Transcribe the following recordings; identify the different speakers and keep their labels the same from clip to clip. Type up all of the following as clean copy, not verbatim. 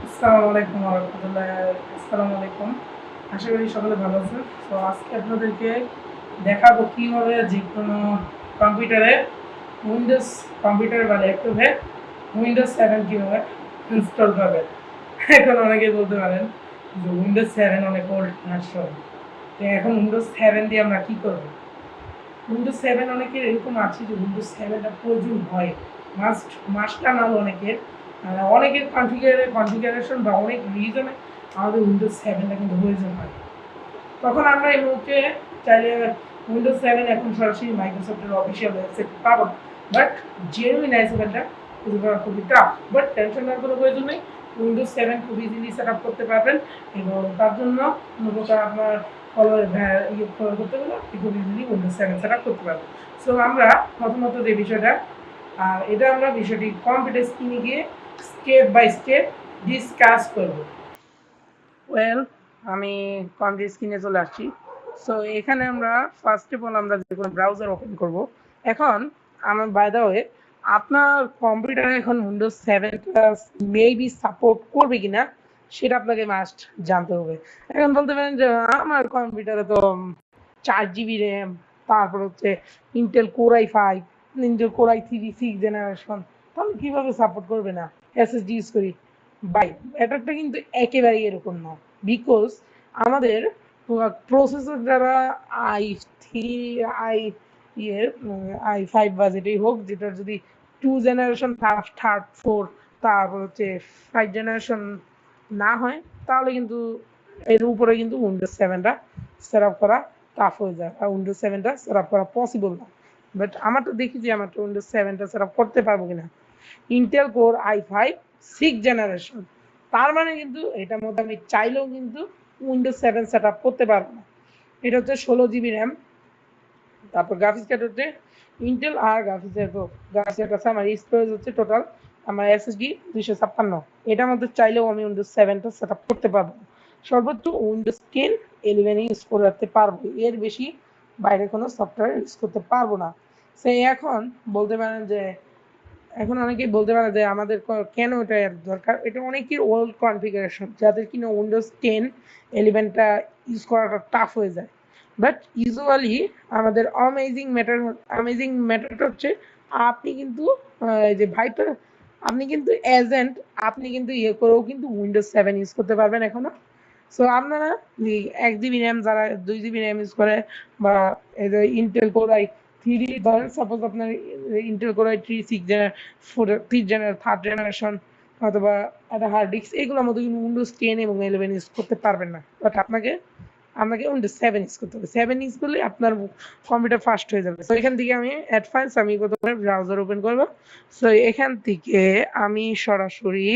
Speaker 1: আসসালামু আলাইকুম রহমতুল্লাহ। আসসালামু আলাইকুম, আশা করি সকলে ভালো আছেন। তো আজকে আপনাদেরকে দেখাবো কীভাবে যে কোনো কম্পিউটারে উইন্ডোজ কম্পিউটার বা ল্যাপটপে উইন্ডোজ 7 কীভাবে ইনস্টল করবেন। এখন অনেকে বলতে পারেন যে উইন্ডোজ 7 অনেক ওল্ড ভার্সন, তো এখন উইন্ডোজ 7 দিয়ে আমরা কী করবো। উইন্ডোজ 7 অনেকের এরকম আছে যে উইন্ডোজ 7টা প্রয়োজন হয়, মাস্টটা না হলে অনেকের অনেকের কনফিগারেশন বা অনেক রিজনে আমাদের উইন্ডোজ 7টা কিন্তু প্রয়োজন হয়। তখন আমরা এই মুহূর্তে চাইলে উইন্ডোজ 7 এখন সরাসরি মাইক্রোসফটের অফিসিয়াল ওয়েবসাইট পাবো না, বাট জেনুইন আইসোলেটটা খুঁজে পাওয়া খুবই টাফ। বাট টেনশন নেওয়ার কোনো প্রয়োজন নেই, উইন্ডোজ 7 খুব ইজিলি সেট আপ করতে পারবেন এবং তার জন্য কোনো প্রকার আপনার ফলো করতে গেলে আপনি খুব ইজিলি উইন্ডোজ 7 সেট আপ করতে পারবেন। সো আমরা প্রথমত যে বিষয়টা, আর এটা আমরা বিষয়টি কম্পিউটার স্ক্রিনে গিয়ে স্টেপ বাই স্টেপ ডিসকাস করব। ওয়েল, আমি কম্পিউটার স্ক্রিনে চলে আসছি। সো এখানে আমরা ফার্স্ট অফ অল আমরা যে কোনো ব্রাউজার ওপেন করব। এখন আমার বাই দ্য ওয়ে, আপনার কম্পিউটারে এখন উইন্ডোজ 7টা মেবি সাপোর্ট করবে কিনা সেটা আপনাকে মাস্ট জানতে হবে। এখন বলতে পারেন যে আমার কম্পিউটারে তো 4 জিবি র্যাম, তারপর হচ্ছে Intel core i5, Intel core i3 6 generation, তাহলে কীভাবে সাপোর্ট করবে না এসএসডি ইউজ করি। বাই, ব্যাপারটা কিন্তু একেবারেই এরকম না। বিকজ আমাদের প্রসেসর যারা i3, আই i5 বা যেটাই হোক, যেটার যদি 2 জেনারেশন, থার্ড, ফোর, তারপর হচ্ছে 5 জেনারেশন না হয়, তাহলে কিন্তু এর উপরে কিন্তু উইন্ডোজ 7টা সেট আপ করা টাফ হয়ে যায়, আর উইন্ডোজ 7টা সেট আপ করা পসিবল না। বাট আমার তো দেখি যে আমার তো উইন্ডোজ 7টা সেট আপ করতে পারবো কিনা। ইন্টেল কোর i5 6 জেনারেশন, তার মানে কিন্তু এটার মধ্যে আমি চাইলেও কিন্তু উইন্ডোজ 7 সেট আপ করতে পারবো না। এটা হচ্ছে 16 জিবি র্যাম, তারপর গ্রাফিক্স কার্ড হচ্ছে ইন্টেল, আর গ্রাফিক্স কার্ড আছে আমার স্টোরেজ হচ্ছে টোটাল আমার এসএসডি 256। এটার মধ্যে চাইলেও আমি উইন্ডোজ 7টা সেট আপ করতে পারবো। সর্বোচ্চ উইন্ডোজ 10 11 ইউজ করে রাখতে পারবো, এর বেশি বাইরে কোনো সফটওয়্যার ইউজ করতে পারবো না। সে এখন বলতে পারেন যে, এখন অনেকেই বলতে পারে যে আমাদের কেন এটা এর দরকার। এটা অনেকের ওল্ড কনফিগারেশন, যাদের কিনা উইন্ডোজ 10 11টা ইউজ করাটা টাফ হয়ে যায়। বাট ইউজুয়ালি আমাদের অ্যামেজিং ম্যাটারটা হচ্ছে আপনি কিন্তু এই যে ভাইটার, আপনি কিন্তু এজেন্ট, আপনি কিন্তু ইয়ে করেও কিন্তু উইন্ডোজ 7 ইউজ করতে পারবেন এখনো। সো আপনারা 1 জিবি র্যাম, যারা 2 জিবি র্যাম ইউজ করে, বা এই যে ইন্টেল কোর i3, ধরেন সাপোজ আপনার Intel core i3 6 generation, third generation, অথবা একটা হার্ড ডিস্ক, এগুলোর মধ্যে কিন্তু উইন্ডোজ 10 এবং 11 ইউজ করতে পারবেন না। বাট আপনাকে আপনাকে উইন্ডোজ 7 ইউজ করতে হবে। 7 ইউজ করলে আপনার কম্পিউটার ফাস্ট হয়ে যাবে। সো এখান থেকে আমি অ্যাডভান্স, আমি প্রথমে ব্রাউজার ওপেন করবো। সো এখান থেকে আমি সরাসরি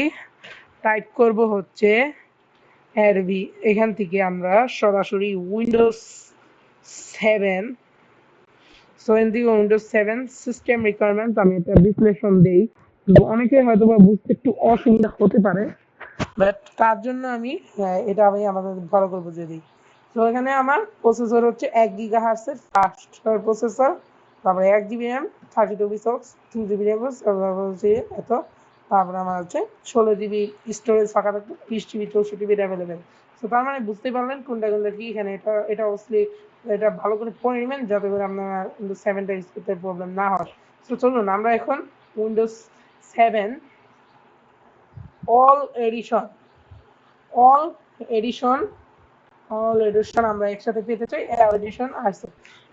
Speaker 1: টাইপ করব হচ্ছে আরবি। এখান থেকে আমরা সরাসরি উইন্ডোজ 7, সো এখান থেকে উইন্ডোজ 7 সিস্টেম রিকোয়ারমেন্ট আমি এটা বিশ্লেষণ দেই। অনেকে হয়তো বা বুঝতে একটু অসুবিধা হতে পারে, বাট তার জন্য আমি এটা আমি আমাদের ভালো করে বুঝিয়ে দিই। তো এখানে আমার প্রসেসর হচ্ছে 1 GHz ফাস্ট প্রসেসর, তারপরে 1 GB RAM, 32 bit 2 GB RAM হচ্ছে এত, তারপরে আমার হচ্ছে 16 জিবি স্টোরেজ ফাঁকা থাকবে, 20 জিবি 64 জিবি অ্যাভেলেবেল। তো তার মানে বুঝতেই পারলেন কোনটা কোনটা কি। এখানে এটা এটা অবশ্যই এটা ভালো করে পড়ে নেবেন, যাতে করে আপনার উইন্ডোজ 7টা ইউজ করতে প্রবলেম না হয়। তো চলুন আমরা এখন Windows 7 all edition all edition all edition আমরা একসাথে পেতে চাই। অল এডিশন আছে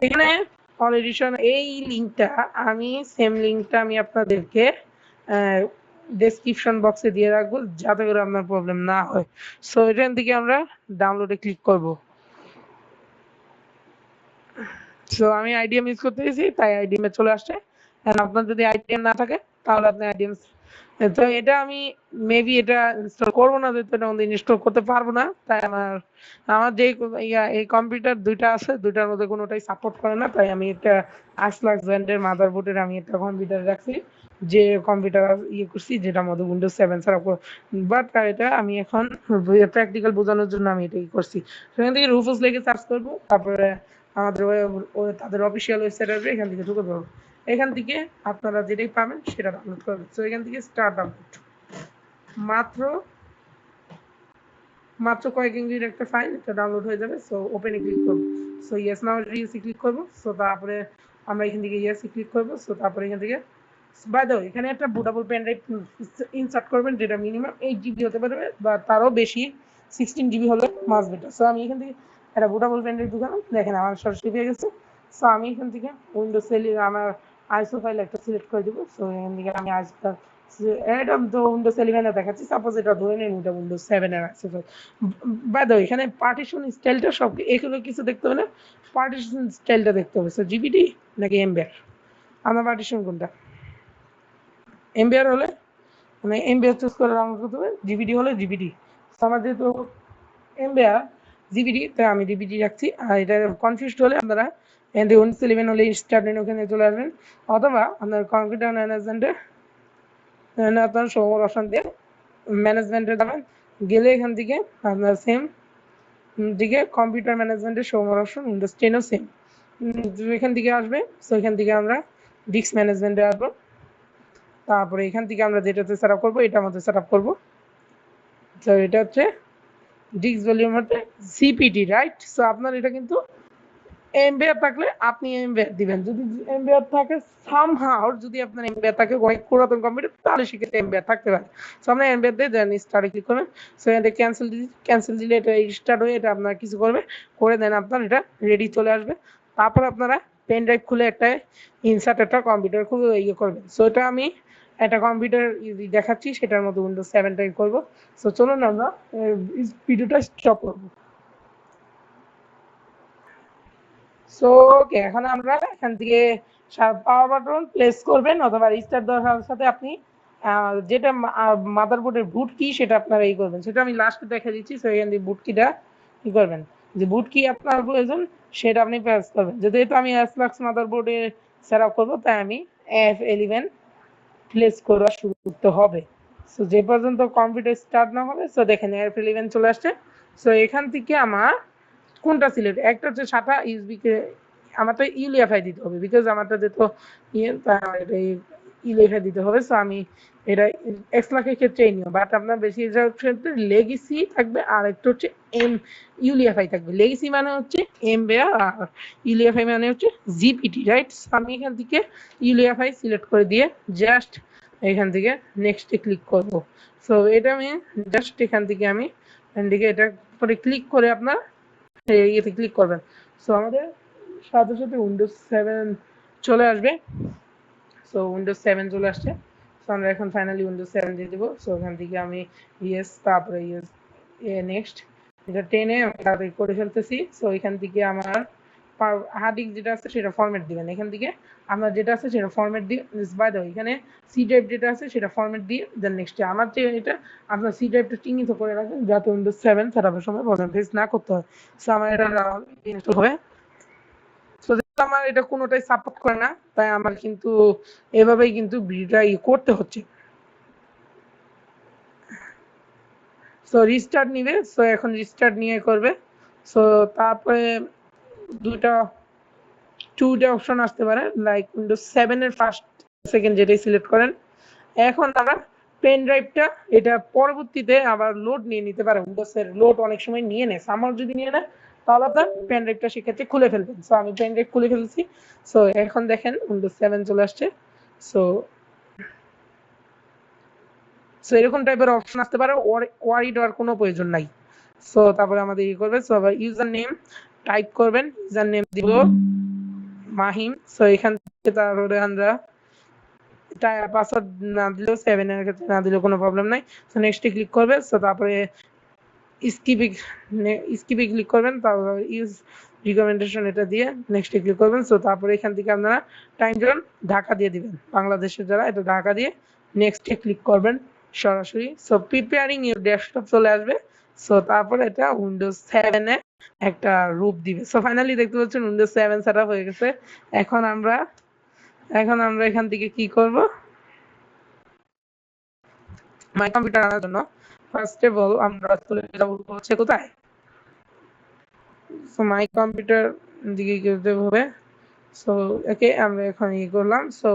Speaker 1: এখানে। অল এডিশন এই লিঙ্কটা, আমি সেম লিঙ্কটা আমি আপনাদেরকে ডেসক্রিপশন বক্সে দিয়ে রাখবো, যাতে করে আপনার প্রবলেম না হয়। সো এখান থেকে আমরা ডাউনলোডে ক্লিক করব। সো আমি আইডিএম ইউজ করতে গেছি, তাই আইডিএম এ চলে আসছে। আপনার যদি আইডিএম না থাকে তাহলে আপনি আইডিএম, তো এটা আমি মেবি এটা ইনস্টল করবো না, যেহেতু এটা আমাদের ইনস্টল করতে পারবো না। তাই আমার আমার যে এই কম্পিউটার দুইটা আছে, দুইটার মধ্যে কোনোটাই সাপোর্ট করে না। তাই আমি একটা আসলাক্স ব্র্যান্ডের মাদারবোর্ডের আমি একটা কম্পিউটার রাখছি, যে কম্পিউটার ইয়ে করছি, যেটার মধ্যে উইন্ডোজ 7 ছাড়া। বাট এটা আমি এখন প্র্যাকটিক্যাল বোঝানোর জন্য আমি এটাই করছি। সেখান থেকে রুফুস লেগে সার্চ করবো, তারপরে আমাদের তাদের অফিসিয়াল ওয়েবসাইট আসবে, এখান থেকে ঢুকে পড়বো। এখান থেকে আপনারা যেটাই পাবেন সেটা ডাউনলোড করবেন। তো এখান থেকে স্টার্ট ডাউনলোড, মাত্র মাত্র কয়েক এমবির একটা ফাইল, এটা ডাউনলোড হয়ে যাবে। সো ওপেনে ক্লিক করবো, সো ইয়েস নাও ইয়েসে ক্লিক করবো। সো তারপরে আমরা এখান থেকে ইয়েসে ক্লিক করবো। সো তারপরে এখান থেকে বাই দ্য ওয়ে এখানে একটা বুটেবল পেন ড্রাইভ ইনসার্ট করবেন, যেটা মিনিমাম 8 জিবি হতে পারবে বা তারও বেশি, 16 জিবি হলে মাস বেটার। সো আমি এখান থেকে একটা বুটেবল পেন ড্রাইভ ঢুকালাম, দেখেন আমার সরাসরি পেয়ে গেছে। সো আমি এখান থেকে উইন্ডোজ আমার আইসো ফাইল একটা সিলেক্ট করে দেবো। সো এখান থেকে আমি আইসো এটা তো উইন্ডোজ 11 দেখাচ্ছি, সাপোজ এটা ধরে নিন এটা উইন্ডোজ 7 এর আছে। বাই দ্য ওয়ে এখানে পার্টিশন স্টাইলটা সব এগুলো কিছু দেখতে হবে না, পার্টিশন স্টাইলটা দেখতে হবে। সো জিবিটি নাকি এমবিআর, আমার পার্টিশন কোনটা? এমবিআর হলে মানে এমবিআর চুজ করে ডাউনলোড করতে হবে, জিবিডি হলে জিবিডি। আমার যেহেতু এমবিআর জিবিডি, তাই আমি জিবিডি রাখছি। আর এটা কনফিউজড হলে আপনারা এখান থেকে উইন্ডোজ 11 হলে স্টার্ট মেনু ওখানে চলে আসবেন, অথবা আপনার কম্পিউটার ম্যানেজমেন্টে আপনার সবার অপশন দিয়ে ম্যানেজমেন্টে যাবেন, গেলে এখান থেকে আপনার সেম দিকে কম্পিউটার ম্যানেজমেন্টের সবার অপশন উইন্ডোজ 10ও সেম এখান থেকে আসবে। সো এখান থেকে আমরা ডিস্ক ম্যানেজমেন্টে আসবো, তারপরে এখান থেকে আমরা যেটাতে সেট আপ করবো এটার মধ্যে সেট আপ করবো। তো এটা হচ্ছে ডিস্ক ভলিউম হচ্ছে সিপিটি, রাইট? সো আপনার এটা কিন্তু এমবিআর থাকলে আপনি এমবিআর দিবেন, যদি এমবিআর থাকে সামহাউ, যদি আপনার এমবিআর থাকে অনেক পুরাতন কম্পিউটার তাহলে সেক্ষেত্রে এমবিআর থাকতে পারে। সো আমরা এমবিআর দিয়ে দেন স্টার্টে ক্লিক করবেন। সো এখানে ক্যান্সেল দিলে এটা স্টার্ট হয়ে এটা আপনার কিছু করবে, করে দেন আপনার এটা রেডি চলে আসবে। তারপর আপনারা পেন ড্রাইভ খুলে একটা ইনসার্ট একটা কম্পিউটার খুলে ইয়ে করবেন। সো এটা আমি একটা কম্পিউটার দেখাচ্ছি, সেটার মধ্যে উইন্ডোজ 7 টাইপ করবো। সো চলুন আমরা ভিডিওটা স্টপ করবো। সো ওকে, এখন আমরা এখান থেকে পাওয়ার বাটন প্লেস করবেন, অথবা রিস্টার্ট দেওয়ার সাথে আপনি যেটা মাদারবোর্ডের বুট কি সেটা আপনারা এই করবেন, সেটা আমি লাস্টে দেখা দিচ্ছি। সো এখান থেকে বুট কিটা কি করবেন, যে বুট কি আপনার প্রয়োজন সেটা আপনি প্রেস করবেন। যেহেতু আমি এসলাক্স মাদারবোর্ডে সেট আপ করবো, তাই আমি F11 প্লেস করা শুরু করতে হবে। সো যে পর্যন্ত কম্পিউটার স্টার্ট না হবে, সো দেখেন F11 চলে আসছে। সো এখান থেকে আমার কোনটা সিলেক্ট, একটা হচ্ছে সাটা ইউএসবি আমারটা ইউলিএফআই দিতে হবে, বিকজ আমারটা যেহেতু ইউলিএফআই দিতে হবে। সো আমি এটা এক্সলাকের ক্ষেত্রে এই নিয়ম, বাট আপনার বেশি ক্ষেত্রে লেগেসি থাকবে, আর একটা হচ্ছে ইউলিএফআই থাকবে। লেগেসি মানে হচ্ছে এমবিআর, আর ইউলিএফআই মানে হচ্ছে জিপিটি, রাইট? আমি এখান থেকে ইউলিএফআই সিলেক্ট করে দিয়ে জাস্ট এখান থেকে নেক্সটে ক্লিক করব। সো এটা আমি জাস্ট এখান থেকে আমি এটা করে ক্লিক করে আপনার ইয়েতে ক্লিক করবেন। সো আমাদের সাথে সাথে উইন্ডোজ 7 চলে আসবে। সো উইন্ডোজ 7 চলে আসছে। সো আমরা এখন ফাইনালি উইন্ডোজ 7 দিয়ে দেবো। সো এখান থেকে আমি ইয়েস, তারপরে ইয়েস, নেক্সট, এটা 10-এ আমি তাড়াতাড়ি করে ফেলতেছি। সো এখান থেকে আমার হার্ড ডিস্ক যেটা আছে সেটা ফরম্যাট দিবেন, এখান থেকে আপনার যেটা আছে সেটা ফরম্যাট দিয়ে বাই দ্য ওয়ে এখানে সি ড্রাইভ যেটা আছে সেটা ফরম্যাট দিয়ে দেন নেক্সটে আমার যে এটা আপনার সি ড্রাইভটা চিহ্নিত করে রাখবেন, যাতে উইন্ডোজ 7 সেট আপের সময় প্রবলেম ফেস না করতে হয়। সো আমার এটা ইনস্টল হবে। সো আমার এটা কোনোটাই সাপোর্ট করে না, তাই আমার কিন্তু এভাবেই কিন্তু ভিডিওটা করতে হচ্ছে। সো রিস্টার্ট নিবে, সো এখন রিস্টার্ট নিয়ে করবে। সো তারপরে দুটা অপশন আসতে পারে, লাইক উইন্ডোজ 7 এর ফার্স্ট সেকেন্ড যেটাই সিলেক্ট করেন। এখন আমরা পেন ড্রাইভটা এটা পরবর্তীতে আবার লোড নিয়ে নিতে পারে, উইন্ডোজের লোড অনেক সময় নিয়ে নেয়, সামার যদি নিয়ে নেয় তাহলে আপনার পেন ড্রাইভটা সেক্ষেত্রে খুলে ফেলবেন। সো আমি পেন ড্রাইভ খুলে ফেলছি। সো এখন দেখেন উইন্ডোজ 7 চলে আসছে। সো এরকম টাইপের অপশন আসতে পারে, ওয়ারি দেওয়ার কোনো প্রয়োজন নাই। সো তারপরে আমাদের ই করবে, সো আবার ইউজার নেম টাইপ করবেন, ইউজার নেম দিব মাহিম। সো এখান থেকে তারপরে আমরা পাসওয়ার্ড না দিলেও 7 এর ক্ষেত্রে না দিলেও কোনো প্রবলেম নাই। সো নেক্সটে ক্লিক করবে। সো তারপরে স্কিপে ক্লিক করবেন, তারপর ইউজ রিকমেন্ডেশন এটা দিয়ে নেক্সটে ক্লিক করবেন। সো তারপরে এখান থেকে আপনারা টাইম জোন ঢাকা দিয়ে দিবেন, বাংলাদেশের যারা এটা ঢাকা দিয়ে নেক্সটে ক্লিক করবেন সরাসরি। সো প্রিপেয়ারিং ইউর ডেস্কটপ চলে আসবে। সো তারপরে এটা উইন্ডোজ 7 এ একটা রূপ দিবে। সো ফাইনালি দেখতে পাচ্ছেন উইন্ডোজ 7 সেটআপ হয়ে গেছে। এখন আমরা এখান থেকে কি করব, মাই কম্পিউটার আনার জন্য ফার্স্ট অফ অল আমরা চলে যাব হচ্ছে কোথায়, সো মাই কম্পিউটার দিকে যেতে হবে। সো ওকে, আমরা এখন ই করলাম। সো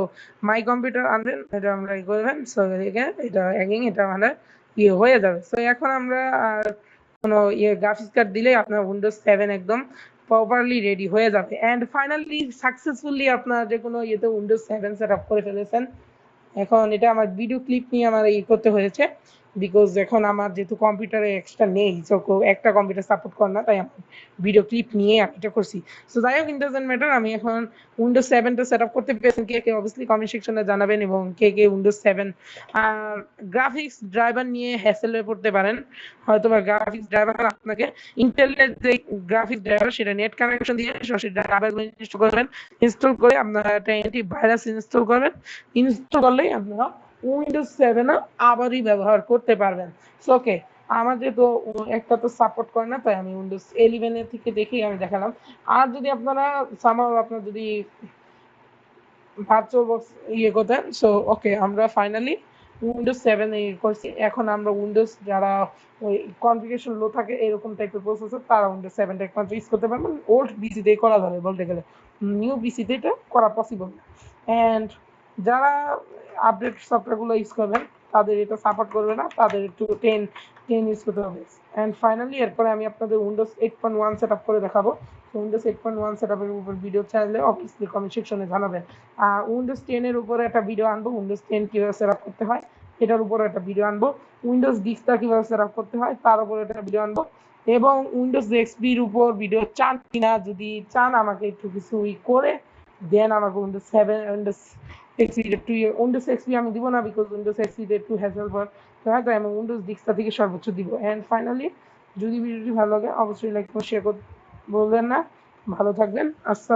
Speaker 1: মাই কম্পিউটার আনবেন, এটা আমরা ই করবেন। সো এটা অ্যাগেইন এটা আমাদের ইয়ে হয়ে যাবে। সো এখন আমরা আর কোনো ইয়ে গ্রাফিক্স কার্ড দিলে আপনার উইন্ডোজ 7 একদম প্রপারলি রেডি হয়ে যাবে। অ্যান্ড ফাইনালি সাকসেসফুলি আপনার যে কোনো ইয়েতে উইন্ডোজ 7 সেট আপ করে ফেলেছেন। এখন এটা আমার ভিডিও ক্লিপ নিয়ে আমার করতে হয়েছে, বিকজ এখন আমার যেহেতু কম্পিউটারে এক্সট্রা নেই, সো একটা কম্পিউটার সাপোর্ট করে না, তাই আমার ভিডিও ক্লিপ নিয়ে আমি এটা করছি। সো যাই হোক, ইট ডাজন্ট ম্যাটার। আমি এখন উইন্ডোজ 7টা সেট আপ করতে পেরেছেন কে অবভিয়াসলি কমেন্ট সেকশনে জানাবেন, এবং কে উইন্ডোজ 7 আর গ্রাফিক্স ড্রাইভার নিয়ে হ্যাসেল হয়ে পড়তে পারেন। হয়তো বা গ্রাফিক্স ড্রাইভার আপনাকে ইন্টেলের যে গ্রাফিক্স ড্রাইভার সেটা নেট কানেকশন দিয়ে সরাসরি ড্রাইভারগুলো ইনস্টল করবেন। ইনস্টল করে আপনারা একটা অ্যান্টিভাইরাস ইনস্টল করবেন। ইনস্টল করলেই আপনারা উইন্ডোজ 7 আবারই ব্যবহার করতে পারবেন। ওকে, আমাদের তো একটা তো সাপোর্ট করে না, তাই আমি উইন্ডোজ 11 থেকে দেখেই আমি দেখালাম। আর যদি আপনারা আপনার যদি ভার্চুয়াল বক্স ইয়ে করতেন, সো ওকে, আমরা ফাইনালি উইন্ডোজ 7 করছি। এখন আমরা উইন্ডোজ যারা ওই কনফিগারেশন লো থাকে এরকম টাইপের প্রসেসর, তারা উইন্ডোজ 7টা একমাত্র ইউজ করতে পারবেন। ওল্ড পিসিতে করা যাবে বলতে গেলে, নিউ পিসিতে এটা করা পসিবল। অ্যান্ড যারা আপডেট সফটওয়্যারগুলো ইউজ করবেন তাদের এটা সাপোর্ট করবে না, তাদের একটু 10 ইউজ করতে হবে। অ্যান্ড ফাইনালি এরপরে আমি আপনাদের উইন্ডোজ 8.1 সেট আপ করে দেখাবো। উইন্ডোজ 8.1 সেট আপের উপর ভিডিও চাইলে অবভিয়াসলি কমেন্ট সেকশনে জানাবেন। উইন্ডোজ 10 এর উপরে একটা ভিডিও আনবো, উইন্ডোজ 10 কীভাবে সেট আপ করতে হয় এটার উপরে একটা ভিডিও আনবো। উইন্ডোজ ভিস্টা কীভাবে সেট আপ করতে হয় তার উপরে একটা ভিডিও আনবো। এবং উইন্ডোজ এক্সপির উপর ভিডিও চান কিনা, যদি চান আমাকে একটু কিছু করে দেন, আমাকে উইন্ডোজ 7 উইন্ডোজ এক্সপি একটু উইন্ডোজ এক্সপি আমি দিব না, বিকজ উইন্ডোজ এক্সপিতে একটু হ্যাসেল ফর, তো আমি উইন্ডোজ ভিস্টা থেকে সর্বোচ্চ দিব। অ্যান্ড ফাইনালি যদি ভিডিওটি ভালো লাগে অবশ্যই লাইক শেয়ার করতে বলবেন না। ভালো থাকবেন। আসসালাম।